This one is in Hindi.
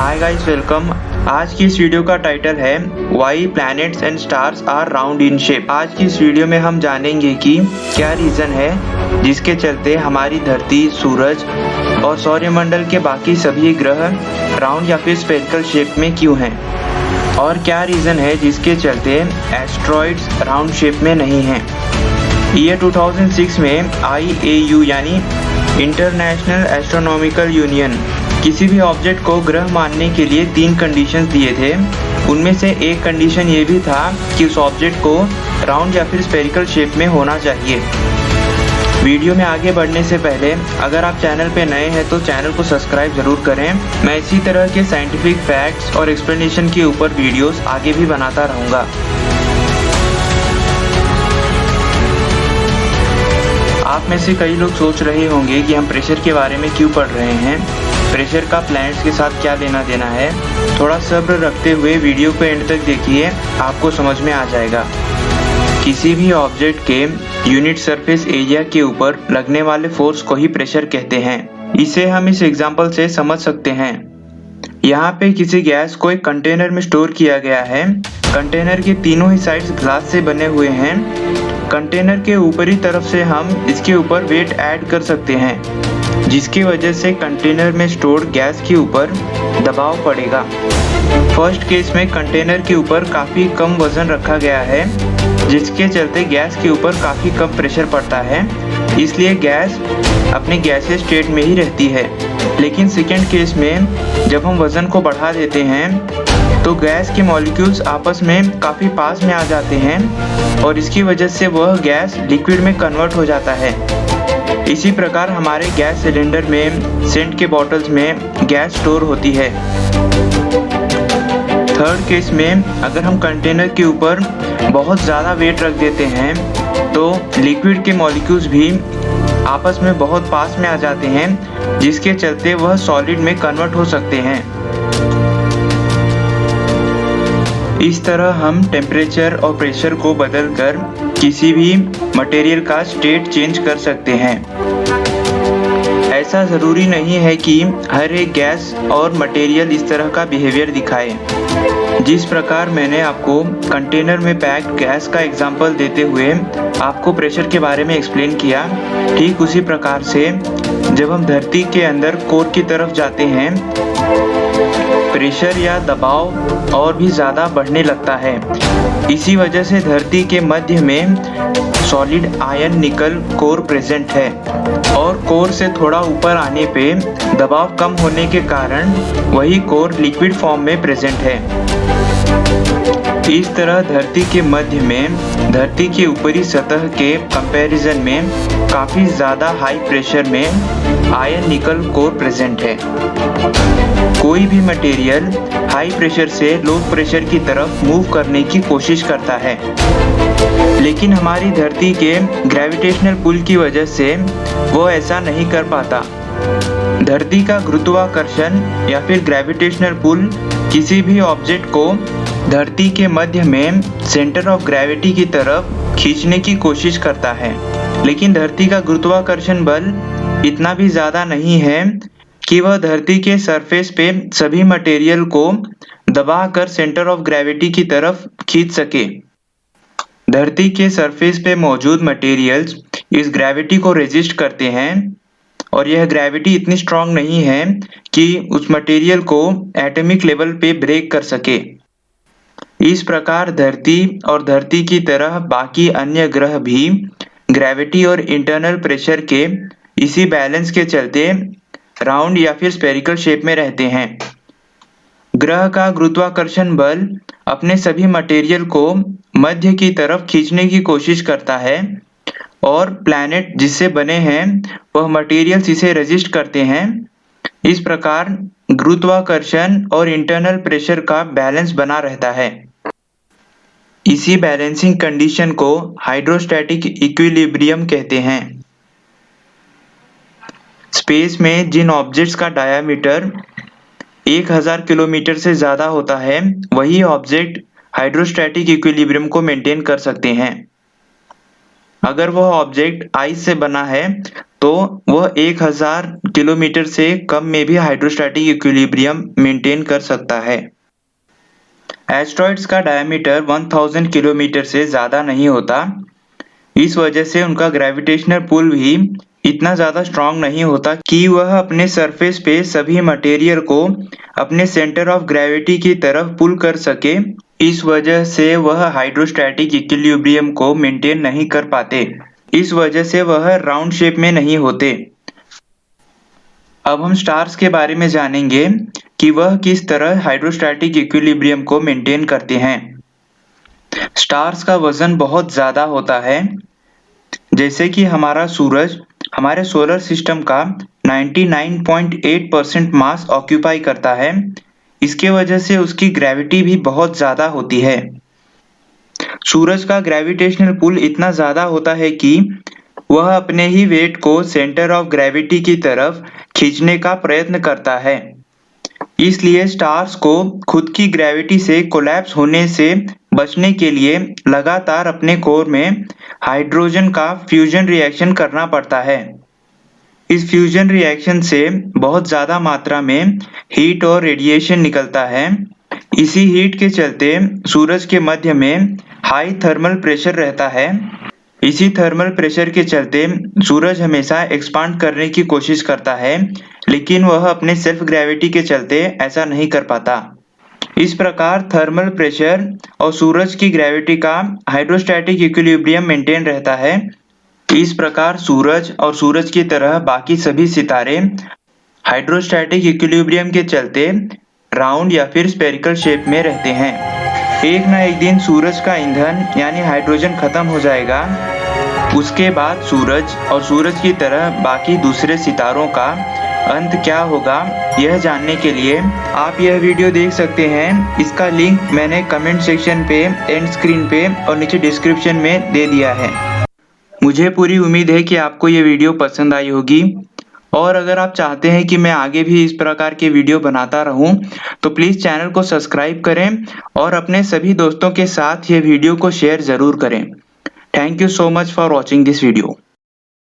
Hi guys, welcome. आज की इस वीडियो का टाइटल है why planets and stars are round in shape. आज की इस वीडियो में हम जानेंगे कि क्या रीज़न है जिसके चलते हमारी धरती, सूरज और सौरमंडल के बाकी सभी ग्रह राउंड या फिर स्फेरिकल शेप में क्यों हैं, और क्या रीज़न है जिसके चलते एस्ट्रॉइड्स राउंड शेप में नहीं हैं। ईयर 2006 में IAU यानी इंटरनेशनल एस्ट्रोनॉमिकल यूनियन किसी भी ऑब्जेक्ट को ग्रह मानने के लिए 3 कंडीशंस दिए थे। उनमें से एक कंडीशन ये भी था कि उस ऑब्जेक्ट को राउंड या फिर स्फेरिकल शेप में होना चाहिए। वीडियो में आगे बढ़ने से पहले अगर आप चैनल पे नए हैं तो चैनल को सब्सक्राइब जरूर करें। मैं इसी तरह के साइंटिफिक फैक्ट्स और एक्सप्लेनेशन के ऊपर वीडियोस आगे भी बनाता रहूँगा। आप में से कई लोग सोच रहे होंगे कि हम प्रेशर के बारे में क्यों पढ़ रहे हैं, प्रेशर का प्लैनेट्स के साथ क्या लेना देना है। थोड़ा सब्र रखते हुए वीडियो को एंड तक देखिए, आपको समझ में आ जाएगा। किसी भी ऑब्जेक्ट के यूनिट सरफेस एरिया के ऊपर लगने वाले फोर्स को ही प्रेशर कहते हैं। इसे हम इस एग्जांपल से समझ सकते हैं। यहाँ पे किसी गैस को एक कंटेनर में स्टोर किया गया है। कंटेनर के तीनों ही साइड्स ग्लास से बने हुए हैं। कंटेनर के ऊपरी तरफ से हम इसके ऊपर वेट ऐड कर सकते हैं, जिसकी वजह से कंटेनर में स्टोर्ड गैस के ऊपर दबाव पड़ेगा। फर्स्ट केस में कंटेनर के ऊपर काफ़ी कम वजन रखा गया है, जिसके चलते गैस के ऊपर काफ़ी कम प्रेशर पड़ता है, इसलिए गैस अपने गैसीय स्टेट में ही रहती है। लेकिन सेकेंड केस में जब हम वजन को बढ़ा देते हैं तो गैस के मॉलिक्यूल्स आपस में काफ़ी पास में आ जाते हैं और इसकी वजह से वह गैस लिक्विड में कन्वर्ट हो जाता है। इसी प्रकार हमारे गैस सिलेंडर में, सेंट के बॉटल्स में गैस स्टोर होती है। थर्ड केस में अगर हम कंटेनर के ऊपर बहुत ज़्यादा वेट रख देते हैं तो लिक्विड के मॉलिक्यूल्स भी आपस में बहुत पास में आ जाते हैं, जिसके चलते वह सॉलिड में कन्वर्ट हो सकते हैं। इस तरह हम टेम्परेचर और प्रेशर को बदलकर किसी भी मटेरियल का स्टेट चेंज कर सकते हैं। ऐसा ज़रूरी नहीं है कि हर एक गैस और मटेरियल इस तरह का बिहेवियर दिखाए। जिस प्रकार मैंने आपको कंटेनर में पैक्ड गैस का एग्जांपल देते हुए आपको प्रेशर के बारे में एक्सप्लेन किया, ठीक उसी प्रकार से जब हम धरती के अंदर कोर की तरफ जाते हैं, प्रेशर या दबाव और भी ज़्यादा बढ़ने लगता है। इसी वजह से धरती के मध्य में सॉलिड आयन निकल कोर प्रेजेंट है और कोर से थोड़ा ऊपर आने पे दबाव कम होने के कारण वही कोर लिक्विड फॉर्म में प्रेजेंट है। इस तरह धरती के मध्य में धरती के ऊपरी सतह के कंपैरिजन में काफ़ी ज़्यादा हाई प्रेशर में आयन निकल कोर प्रेजेंट है। कोई भी मटेरियल हाई प्रेशर से लो प्रेशर की तरफ मूव करने की कोशिश करता है, लेकिन हमारी धरती के ग्रेविटेशनल पुल की वजह से वो ऐसा नहीं कर पाता। धरती का गुरुत्वाकर्षण या फिर ग्रेविटेशनल पुल किसी भी ऑब्जेक्ट को धरती के मध्य में सेंटर ऑफ ग्रेविटी की तरफ खींचने की कोशिश करता है, लेकिन धरती का गुरुत्वाकर्षण बल इतना भी ज़्यादा नहीं है कि वह धरती के सरफेस पे सभी मटेरियल को दबाकर सेंटर ऑफ ग्रेविटी की तरफ खींच सके। धरती के सरफेस पे मौजूद मटेरियल्स इस ग्रेविटी को रेजिस्ट करते हैं और यह ग्रेविटी इतनी स्ट्रांग नहीं है कि उस मटेरियल को एटॉमिक लेवल पे ब्रेक कर सके। इस प्रकार धरती और धरती की तरह बाकी अन्य ग्रह भी ग्रेविटी और इंटरनल प्रेशर के इसी बैलेंस के चलते राउंड या फिर स्फेरिकल शेप में रहते हैं। ग्रह का गुरुत्वाकर्षण बल अपने सभी मटेरियल को मध्य की तरफ खींचने की कोशिश करता है और प्लैनेट जिससे बने हैं वह मटेरियल्स इसे रेजिस्ट करते हैं। इस प्रकार गुरुत्वाकर्षण और इंटरनल प्रेशर का बैलेंस बना रहता है। इसी बैलेंसिंग कंडीशन को हाइड्रोस्टैटिक इक्विलिब्रियम कहते हैं। स्पेस में जिन ऑब्जेक्ट्स का डायामीटर 1000 किलोमीटर से ज़्यादा होता है, वही ऑब्जेक्ट हाइड्रोस्टैटिक इक्विलिब्रियम को मेंटेन कर सकते हैं। अगर वह ऑब्जेक्ट आइस से बना है तो वह 1000 किलोमीटर से कम में भी हाइड्रोस्टैटिक इक्विलिब्रियम मेंटेन कर सकता है। एस्ट्रॉइड्स का डायमीटर 1000 किलोमीटर से ज़्यादा नहीं होता। इस वजह से उनका ग्रेविटेशनल पुल भी इतना ज़्यादा स्ट्रॉन्ग नहीं होता कि वह अपने सरफेस पे सभी मटेरियल को अपने सेंटर ऑफ ग्रेविटी की तरफ पुल कर सके। इस वजह से वह हाइड्रोस्टैटिक इक्विलिब्रियम को मेंटेन नहीं कर पाते। इस वजह से वह राउंड शेप में नहीं होते। अब हम स्टार्स के बारे में जानेंगे कि वह किस तरह हाइड्रोस्टैटिक इक्विलिब्रियम को मेंटेन करते हैं। स्टार्स का वजन बहुत ज़्यादा होता है। जैसे कि हमारा सूरज हमारे सोलर सिस्टम का 99.8% मास ऑक्यूपाई करता है। इसके वजह से उसकी ग्रेविटी भी बहुत ज़्यादा होती है। सूरज का ग्रेविटेशनल पुल इतना ज़्यादा होता है कि वह अपने ही वेट को सेंटर ऑफ ग्रेविटी की तरफ खींचने का प्रयत्न करता है। इसलिए स्टार्स को खुद की ग्रेविटी से कोलैप्स होने से बचने के लिए लगातार अपने कोर में हाइड्रोजन का फ्यूजन रिएक्शन करना पड़ता है। इस फ्यूजन रिएक्शन से बहुत ज़्यादा मात्रा में हीट और रेडिएशन निकलता है। इसी हीट के चलते सूरज के मध्य में हाई थर्मल प्रेशर रहता है। इसी थर्मल प्रेशर के चलते सूरज हमेशा एक्सपांड करने की कोशिश करता है, लेकिन वह अपने सेल्फ ग्रेविटी के चलते ऐसा नहीं कर पाता। इस प्रकार थर्मल प्रेशर और सूरज की ग्रेविटी का हाइड्रोस्टैटिक इक्विलिब्रियम मेंटेन रहता है। इस प्रकार सूरज और सूरज की तरह बाकी सभी सितारे हाइड्रोस्टैटिक इक्विलिब्रियम के चलते राउंड या फिर स्फेरिकल शेप में रहते हैं। एक ना एक दिन सूरज का ईंधन यानी हाइड्रोजन खत्म हो जाएगा। उसके बाद सूरज और सूरज की तरह बाकी दूसरे सितारों का अंत क्या होगा, यह जानने के लिए आप यह वीडियो देख सकते हैं। इसका लिंक मैंने कमेंट सेक्शन पे, एंड स्क्रीन पे और नीचे डिस्क्रिप्शन में दे दिया है। मुझे पूरी उम्मीद है कि आपको ये वीडियो पसंद आई होगी, और अगर आप चाहते हैं कि मैं आगे भी इस प्रकार के वीडियो बनाता रहूं, तो प्लीज़ चैनल को सब्सक्राइब करें और अपने सभी दोस्तों के साथ ये वीडियो को शेयर ज़रूर करें। Thank you so much for watching this video.